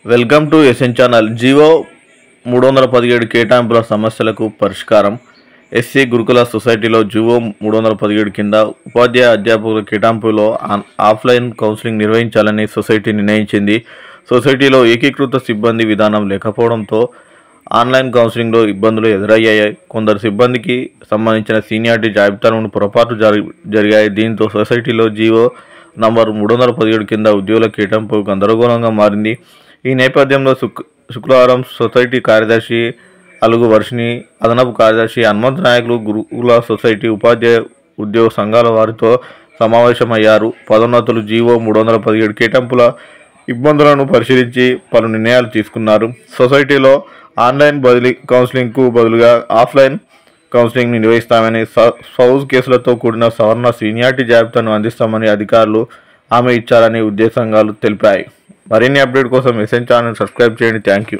Welcome to SN channel. GO 317 కేటాయింపుల సమస్యలకు పరిష్కారం. ఎస్సీ గురుకుల సొసైటీలో జివో 317 కింద ఉపాధ్యాయ అధ్యాపకుల కేటాయింపులో ఆఫ్లైన్ కౌన్సిలింగ్ నిర్వహించాలని సొసైటీ నిర్ణయించింది. సొసైటీలో ఏకీకృత సిబ్బంది విధానం లేకపోవడంతో ఆన్లైన్ కౌన్సిలింగ్లో ఇబ్బందులు ఎదురయ్యాయి. కొందరు సిబ్బందికి సంబంధించిన సీనియారిటీ జాబితాలను పొరపాటు జరిగాయి. దీంతో సొసైటీలో జివో నంబర్ 317 కింద ఉద్యోగుల కేటాయింపు గందరగోళంగా మారింది. ఈ నేపథ్యంలో శుక్రవారం సొసైటీ కార్యదర్శి అలుగు వర్షిని, అదనపు కార్యదర్శి హనుమంత్ నాయకులు గురుకుల సొసైటీ ఉపాధ్యాయ ఉద్యోగ సంఘాల వారితో సమావేశమయ్యారు. పదోన్నతులు జివో 317 కేటాయింపుల ఇబ్బందులను పరిశీలించి పలు నిర్ణయాలు తీసుకున్నారు. సొసైటీలో ఆన్లైన్ కౌన్సిలింగ్కు బదులుగా ఆఫ్లైన్ కౌన్సిలింగ్ నిర్వహిస్తామని, స్పౌజ్ కేసులతో కూడిన సవరణ సీనియారిటీ జాబితాను అందిస్తామని అధికారులు హామీ ఇచ్చారని ఉద్యోగ సంఘాలు తెలిపాయి. మరిన్ని అప్డేట్ కోసం ఎస్ఎన్ ఛానల్ సబ్స్క్రైబ్ చేయండి. Thank you.